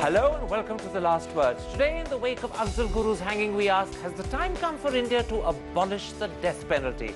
Hello and welcome to The Last Words. Today, in the wake of Afzal Guru's hanging, we ask, has the time come for India to abolish the death penalty?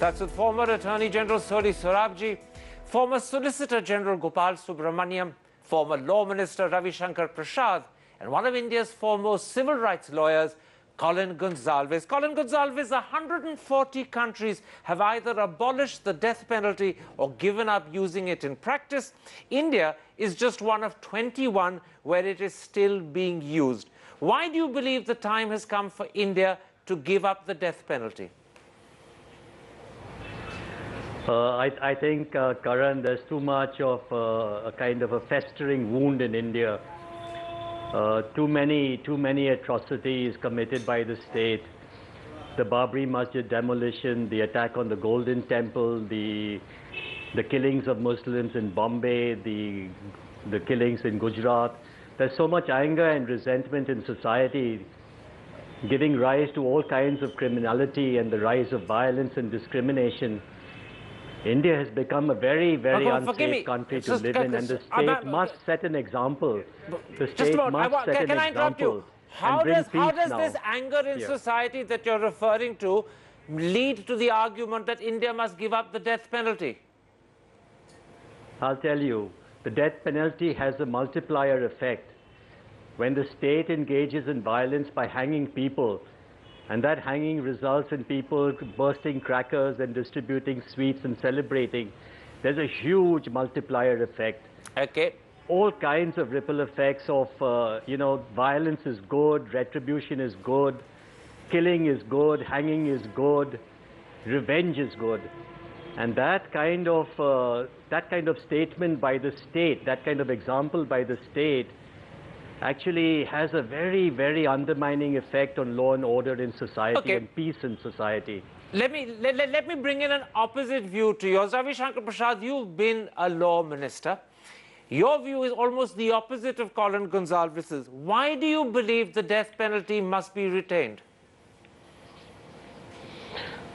That's with former Attorney General Soli Sorabji, former Solicitor General Gopal Subramaniam, former Law Minister Ravi Shankar Prasad, and one of India's foremost civil rights lawyers, Colin Gonsalves. Colin Gonsalves, 140 countries have either abolished the death penalty or given up using it in practice. India is just one of 21 where it is still being used. Why do you believe the time has come for India to give up the death penalty? I think, Karan, there's too much of a kind of a festering wound in India. Too many atrocities committed by the state. The Babri Masjid demolition, the attack on the Golden Temple, the killings of Muslims in Bombay, the killings in Gujarat. There's so much anger and resentment in society, giving rise to all kinds of criminality and the rise of violence and discrimination. India has become a very, very unsafe country to live in, and the state must set an example. The state must set an example. How does this anger in society that you're referring to lead to the argument that India must give up the death penalty? I'll tell you, the death penalty has a multiplier effect. When the state engages in violence by hanging people, and that hanging results in people bursting crackers and distributing sweets and celebrating, there's a huge multiplier effect. Okay. All kinds of ripple effects of, violence is good, retribution is good, killing is good, hanging is good, revenge is good. And that kind of statement by the state, that kind of example by the state, actually has a very, very undermining effect on law and order in society and peace in society. Let me bring in an opposite view to yours. Ravi Shankar Prasad, you've been a law minister. Your view is almost the opposite of Colin Gonsalves's. Why do you believe the death penalty must be retained?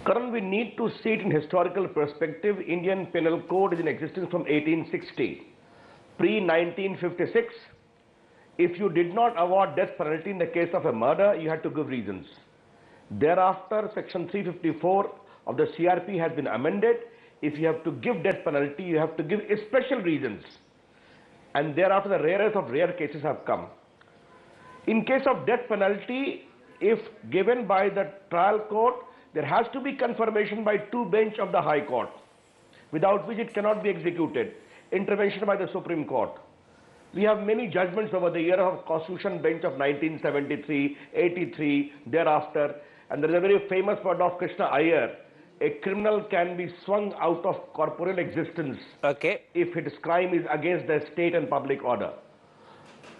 Karan, we need to see it in historical perspective. Indian Penal Code is in existence from 1860. Pre-1956, if you did not award death penalty in the case of a murder, you had to give reasons. Thereafter, Section 354 of the CRP has been amended. If you have to give death penalty, you have to give special reasons. And thereafter, the rarest of rare cases have come. In case of death penalty, if given by the trial court, there has to be confirmation by two bench of the High Court, without which it cannot be executed. Intervention by the Supreme Court. We have many judgments over the year of Constitution Bench of 1973, 83, thereafter. And there is a very famous word of Krishna Iyer. A criminal can be swung out of corporeal existence if its crime is against the state and public order.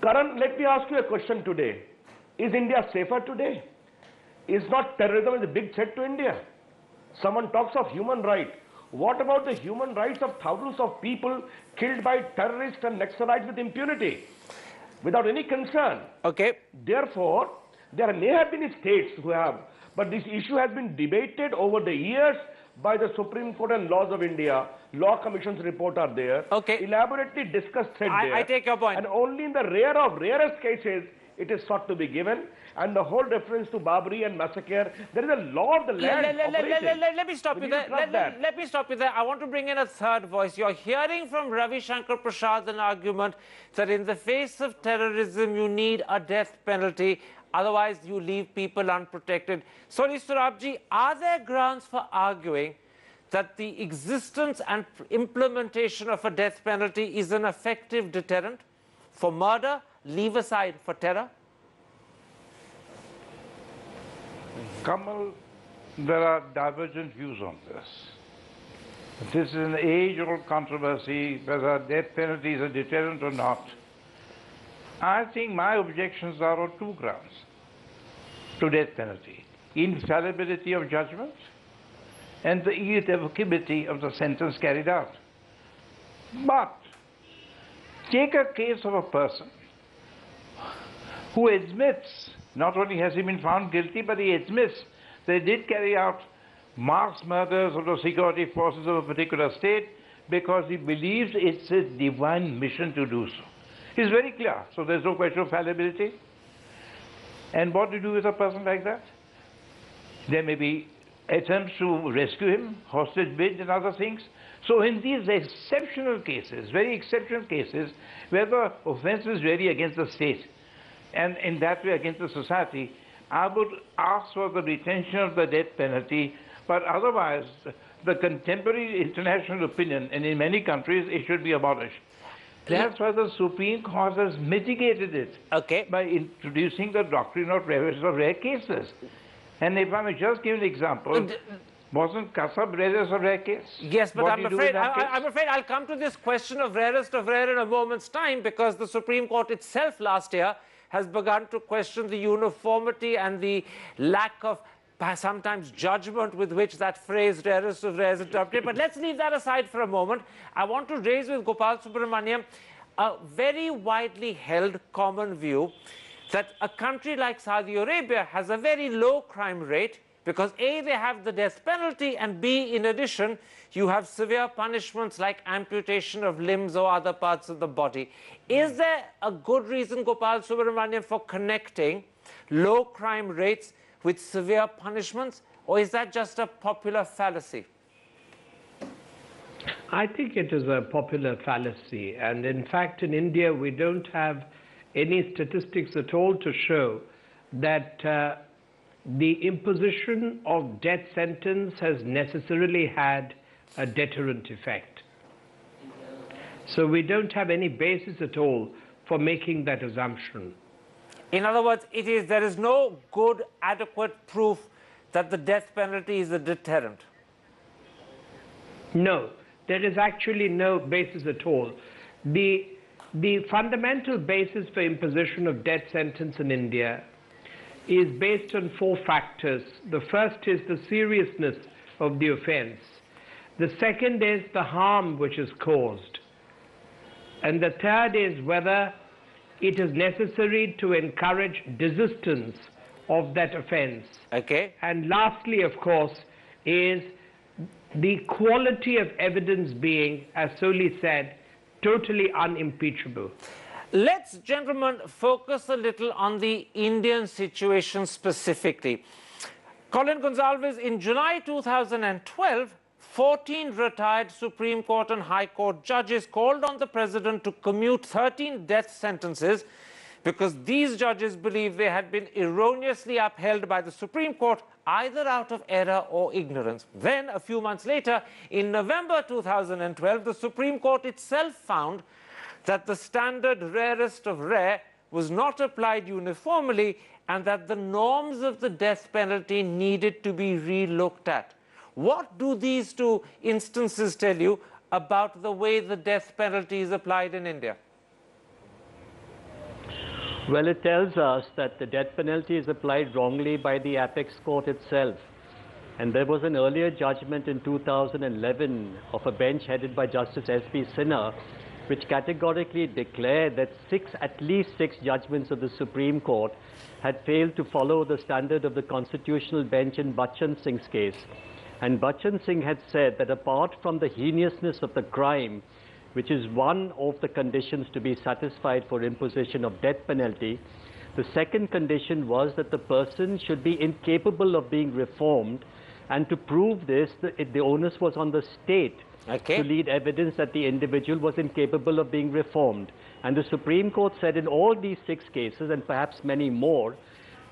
Karan, let me ask you a question today. Is India safer today? Is not terrorism a big threat to India? Someone talks of human rights. What about the human rights of thousands of people killed by terrorists and Naxalites with impunity, without any concern? Therefore, there may have been states who have, but this issue has been debated over the years by the Supreme Court and Laws of India. Law Commission's report are there. Elaborately discussed there. I take your point. And only in the rare of rarest cases, it is sought to be given. And the whole reference to Babri and massacre, there is a law of the land. Let me stop you there. Let me stop you there. I want to bring in a third voice. You're hearing from Ravi Shankar Prasad an argument that in the face of terrorism, you need a death penalty. Otherwise, you leave people unprotected. Soli Sorabji, are there grounds for arguing that the existence and implementation of a death penalty is an effective deterrent for murder, leave aside for terror? Kamal, there are divergent views on this. This is an age-old controversy whether death penalty is a deterrent or not. I think my objections are on two grounds to death penalty: infallibility of judgment and the irrevocability of the sentence carried out. But take a case of a person who admits, not only has he been found guilty, but he admits they did carry out mass murders of the security forces of a particular state because he believes it's a divine mission to do so. is very clear. So there's no question of fallibility. And what do you do with a person like that? There may be attempts to rescue him, hostage bids and other things. So in these exceptional cases, very exceptional cases, where the offense is really against the state, and in that way against the society, I would ask for the retention of the death penalty, but otherwise, the contemporary international opinion, and in many countries, it should be abolished. That's why the Supreme Court has mitigated it by introducing the doctrine of rare cases. And if I may just give an example, wasn't Kasab rarest of rare case? Yes, but I'm afraid I'll come to this question of rarest of rare in a moment's time, because the Supreme Court itself last year has begun to question the uniformity and the lack of sometimes judgment with which that phrase rarest of rare is interpreted. But let's leave that aside for a moment. I want to raise with Gopal Subramaniam a very widely held common view that a country like Saudi Arabia has a very low crime rate because A, they have the death penalty, and B, in addition, you have severe punishments like amputation of limbs or other parts of the body. Is there a good reason, Gopal Subramaniam, for connecting low crime rates with severe punishments, or is that just a popular fallacy? I think it is a popular fallacy, and in fact in India we don't have any statistics at all to show that the imposition of death sentence has necessarily had a deterrent effect. So we don't have any basis at all for making that assumption. In other words, there is no good, adequate proof that the death penalty is a deterrent. No, there is actually no basis at all. The fundamental basis for imposition of death sentence in India is based on 4 factors. The first is the seriousness of the offense. The second is the harm which is caused. And the third is whether it is necessary to encourage desistance of that offense. Okay. And lastly, of course, is the quality of evidence being, as Soli said, totally unimpeachable. Let's, gentlemen, focus a little on the Indian situation specifically. Colin Gonsalves, in July 2012, 14 retired Supreme Court and High Court judges called on the President to commute 13 death sentences because these judges believe they had been erroneously upheld by the Supreme Court either out of error or ignorance. Then, a few months later, in November 2012, the Supreme Court itself found that the standard rarest of rare was not applied uniformly and that the norms of the death penalty needed to be re-looked at. What do these 2 instances tell you about the way the death penalty is applied in India? Well, it tells us that the death penalty is applied wrongly by the apex court itself. And there was an earlier judgment in 2011 of a bench headed by Justice S.P. Sinha, which categorically declared that at least six judgments of the Supreme Court had failed to follow the standard of the constitutional bench in Bachchan Singh's case. And Bachchan Singh had said that apart from the heinousness of the crime, which is one of the conditions to be satisfied for imposition of death penalty, the second condition was that the person should be incapable of being reformed, and to prove this, the onus was on the state to lead evidence that the individual was incapable of being reformed. And the Supreme Court said in all these six cases, and perhaps many more,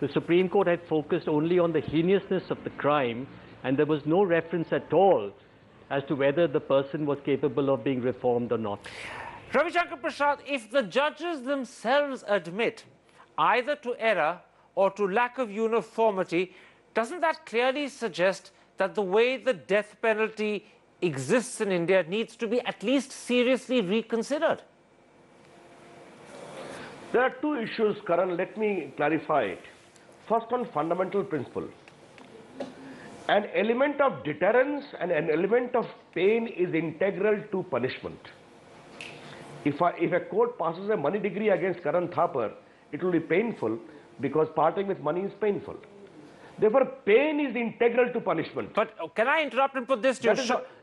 the Supreme Court had focused only on the heinousness of the crime, and there was no reference at all as to whether the person was capable of being reformed or not. Ravi Shankar Prasad, if the judges themselves admit either to error or to lack of uniformity, doesn't that clearly suggest that the way the death penalty exists in India needs to be at least seriously reconsidered? There are two issues, Karan. Let me clarify it. First, on fundamental principle. An element of deterrence and an element of pain is integral to punishment. If a court passes a money decree against Karan Thapar, it will be painful because parting with money is painful. Therefore, pain is integral to punishment. But can I interrupt and put this?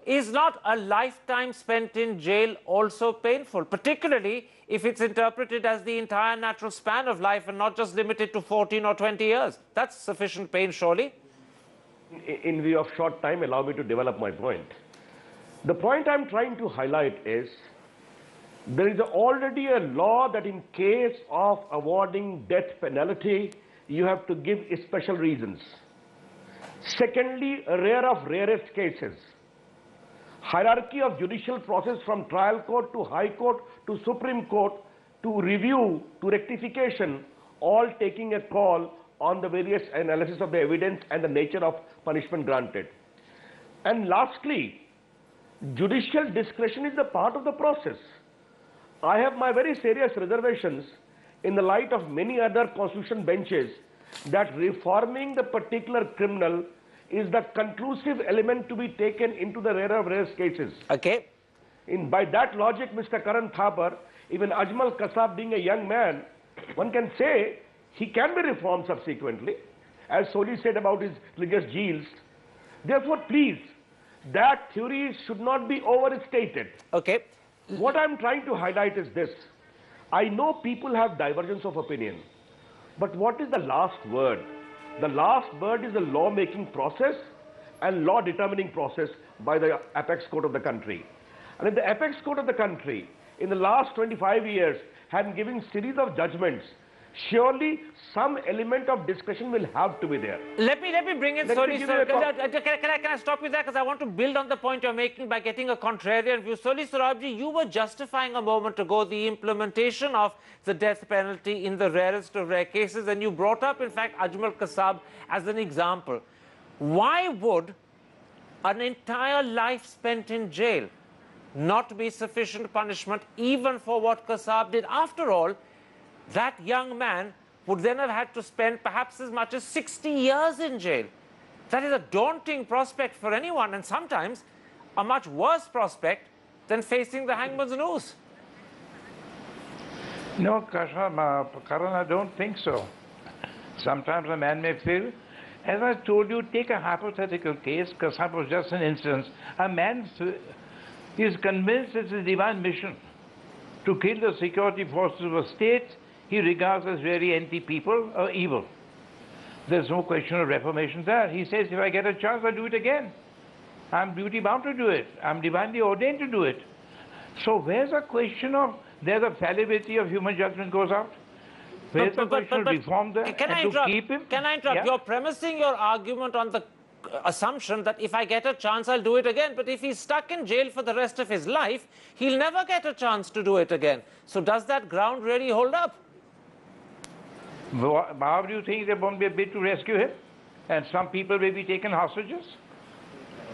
Is not a lifetime spent in jail also painful, particularly if it's interpreted as the entire natural span of life and not just limited to 14 or 20 years. That's sufficient pain, surely. In view of short time, allow me to develop my point. The point I'm trying to highlight is there is already a law that in case of awarding death penalty, you have to give special reasons. Secondly, a rare of rarest cases. Hierarchy of judicial process from trial court to high court to Supreme Court to review to rectification, all taking a call on the various analysis of the evidence and the nature of punishment granted. And lastly, judicial discretion is a part of the process. I have my very serious reservations in the light of many other constitution benches that reforming the particular criminal is the conclusive element to be taken into the rare of rare cases. Okay. By that logic, Mr. Karan Thapar, even Ajmal Kasab being a young man, one can say he can be reformed subsequently, as Soli said about his religious zeals. Therefore, please, that theory should not be overstated. Okay. What I'm trying to highlight is this. I know people have divergence of opinion, but what is the last word? The last word is the law-making process and law-determining process by the apex court of the country. And if the apex court of the country in the last 25 years had given series of judgments, surely some element of discretion will have to be there. Let me bring in Soli. Can I stop you there, because I want to build on the point you're making by getting a contrarian view. Soli Sorabji, you were justifying a moment ago the implementation of the death penalty in the rarest of rare cases, and you brought up, in fact, Ajmal Kasab as an example. Why would an entire life spent in jail not be sufficient punishment even for what Kasab did? After all, that young man would then have had to spend perhaps as much as 60 years in jail. That is a daunting prospect for anyone, and sometimes a much worse prospect than facing the hangman's noose. No, Karan, I don't think so. Sometimes a man may feel, as I told you, take a hypothetical case, Kasab was just an instance. A man is convinced it's a divine mission to kill the security forces of a state he regards as very anti-people or evil. There's no question of reformation there. He says, if I get a chance, I'll do it again. I'm duty-bound to do it. I'm divinely ordained to do it. So where's the question of, there's a fallibility of human judgment goes out? Where's the question of reform there? Can I interrupt? Can I interrupt? Yeah? You're premising your argument on the assumption that if I get a chance, I'll do it again. But if he's stuck in jail for the rest of his life, he'll never get a chance to do it again. So does that ground really hold up? How do you think there won't be a bid to rescue him? And some people may be taken hostages?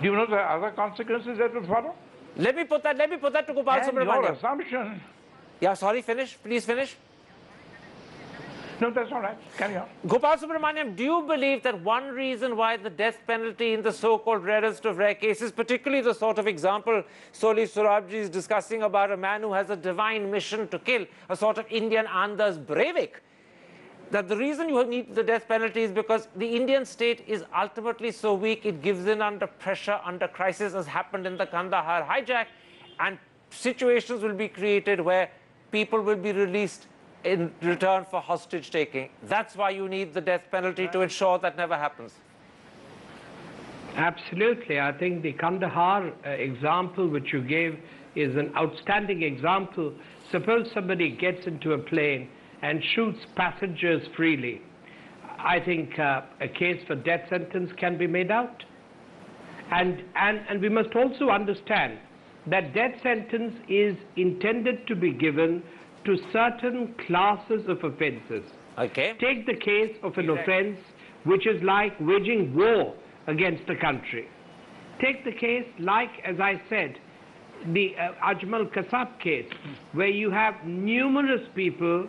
Do you know the other consequences that will follow? Let me put that to Gopal And your Subramaniam. assumption... Yeah, sorry, finish. Please finish. No, that's all right. Carry on. Gopal Subramaniam, do you believe that one reason why the death penalty in the so-called rarest of rare cases, particularly the sort of example Soli Sorabji is discussing about a man who has a divine mission to kill, a sort of Indian Anders Breivik, that the reason you need the death penalty is because the Indian state is ultimately so weak, it gives in under pressure, under crisis, as happened in the Kandahar hijack, and situations will be created where people will be released in return for hostage taking. That's why you need the death penalty, to ensure that never happens. Absolutely. I think the Kandahar example which you gave is an outstanding example. Suppose somebody gets into a plane and shoots passengers freely. I think a case for death sentence can be made out. And we must also understand that death sentence is intended to be given to certain classes of offences. Okay. Take the case of an offence which is like waging war against a country. Take the case like, as I said, the Ajmal Kasab case, where you have numerous people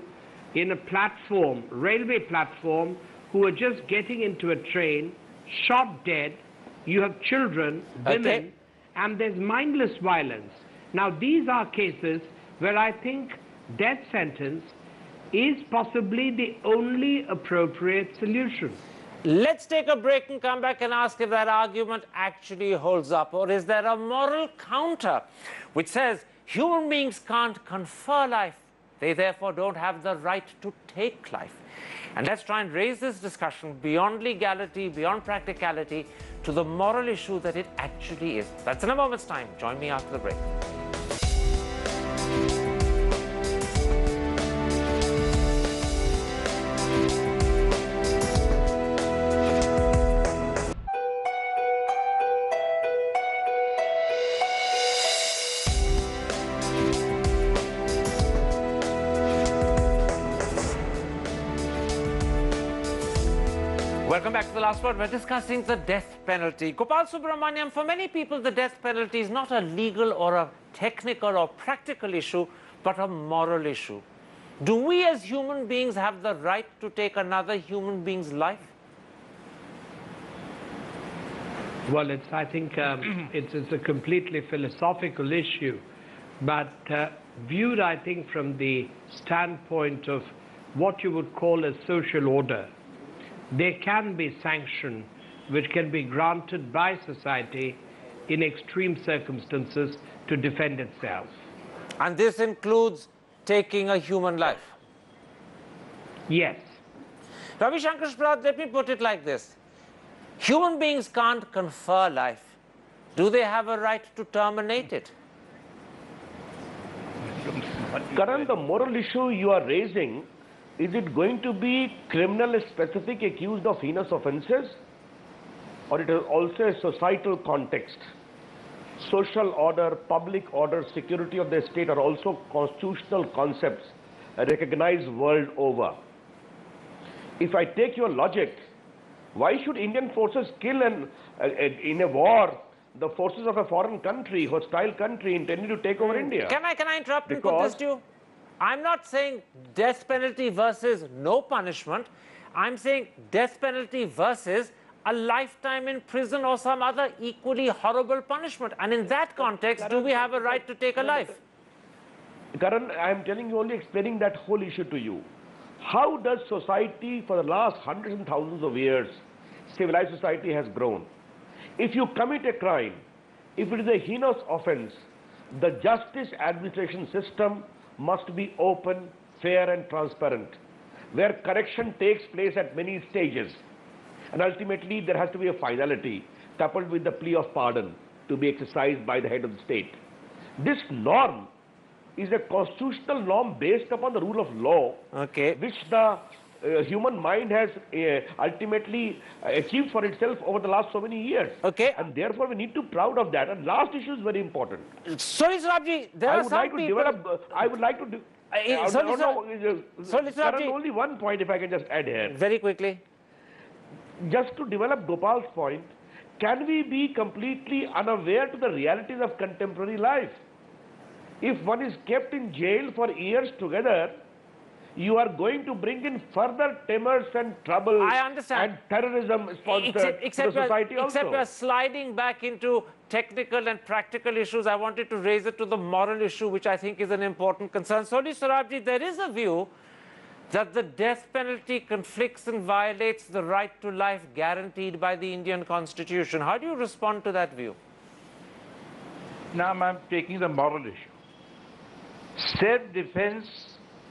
in a platform, railway platform, who are just getting into a train, shot dead. You have children, women, and there's mindless violence. Now, these are cases where I think death sentence is possibly the only appropriate solution. Let's take a break and come back and ask if that argument actually holds up, or is there a moral counter which says human beings can't confer life They therefore don't have the right to take life. And let's try and raise this discussion beyond legality, beyond practicality, to the moral issue that it actually is. That's in a moment's time. Join me after the break. Welcome back to The Last Word. We're discussing the death penalty. Gopal Subramaniam, for many people, the death penalty is not a legal or a technical or practical issue, but a moral issue. Do we as human beings have the right to take another human being's life? Well, I think it's a completely philosophical issue, but viewed, I think, from the standpoint of what you would call a social order, there can be sanction which can be granted by society in extreme circumstances to defend itself. And this includes taking a human life? Yes. Ravi Shankar Prasad, let me put it like this. Human beings can't confer life. Do they have a right to terminate it? Karan, the moral issue you are raising, is it going to be criminal specific accused of heinous offences, or it is also a societal context? Social order, public order, security of the state are also constitutional concepts recognized world over. If I take your logic, why should Indian forces kill in a war the forces of a foreign country, hostile country intending to take over India? Can I interrupt and put this to you? I'm not saying death penalty versus no punishment. I'm saying death penalty versus a lifetime in prison or some other equally horrible punishment. And in that context, do we have a right to take a life? Karan, I'm telling you, only explaining that whole issue to you. How does society for the last hundreds and thousands of years, civilized society has grown? If you commit a crime, if it is a heinous offense, the justice administration system must be open, fair and transparent, where correction takes place at many stages. And ultimately, there has to be a finality coupled with the plea of pardon to be exercised by the head of the state. This norm is a constitutional norm based upon the rule of law, which the human mind has ultimately achieved for itself over the last so many years. And therefore, we need to be proud of that. And last issue is very important. Sorry, Sarabji, there are some people... I would like to... Only one point, if I can just add here. Very quickly. Just to develop Gopal's point, can we be completely unaware to the realities of contemporary life? If one is kept in jail for years together, you are going to bring in further tremors and trouble and terrorism sponsored to the society also. Except we are sliding back into technical and practical issues. I wanted to raise it to the moral issue, which I think is an important concern. Soli Sorabji, there is a view that the death penalty conflicts and violates the right to life guaranteed by the Indian Constitution. How do you respond to that view? Now I'm taking the moral issue. Self-defense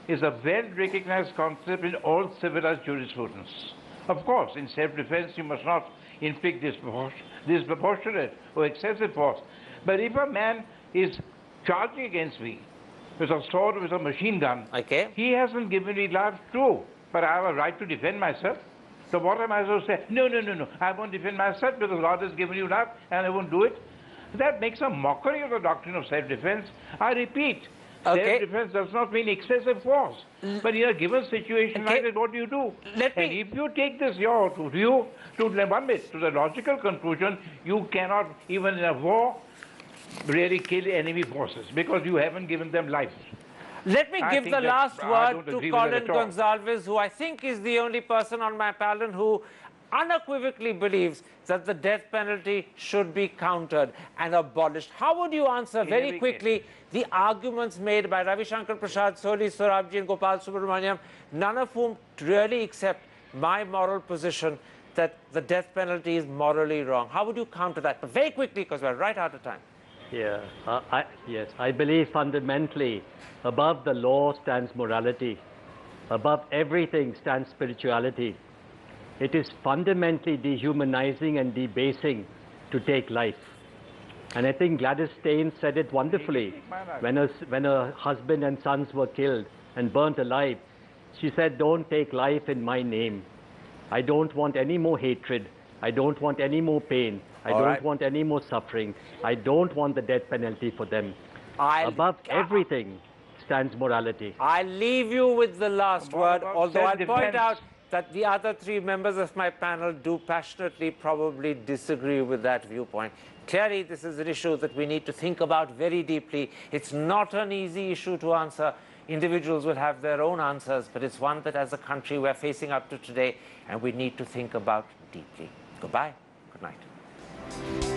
is a well-recognized concept in all civilized jurisprudence. Of course, in self-defense, you must not inflict disproportionate or excessive force. But if a man is charging against me with a sword or with a machine gun, he hasn't given me life, true, but I have a right to defend myself. So what am I supposed to say? No, I won't defend myself because God has given you life and I won't do it. That makes a mockery of the doctrine of self-defense. I repeat, self-defense does not mean excessive force. But in a given situation like that, what do you do? And if you take this view to the logical conclusion, you cannot, even in a war, really kill enemy forces because you haven't given them life. Let me give the last word to Colin Gonsalves, who I think is the only person on my panel who unequivocally believes that the death penalty should be countered and abolished. How would you answer very quickly the arguments made by Ravi Shankar Prasad, Soli Sorabji and Gopal Subramaniam, none of whom really accept my moral position that the death penalty is morally wrong? How would you counter that? But very quickly, because we're right out of time. Yeah, yes, I believe fundamentally above the law stands morality. Above everything stands spirituality. It is fundamentally dehumanizing and debasing to take life. And I think Gladys Stein said it wonderfully when her husband and sons were killed and burnt alive. She said, don't take life in my name. I don't want any more hatred. I don't want any more pain. I don't want any more suffering. I don't want the death penalty for them. Above everything stands morality. I'll leave you with the last word, although I'll point out that the other three members of my panel do passionately probably disagree with that viewpoint. Clearly, this is an issue that we need to think about very deeply. It's not an easy issue to answer. Individuals will have their own answers, but it's one that as a country we're facing up to today, and we need to think about deeply. Goodbye. Good night.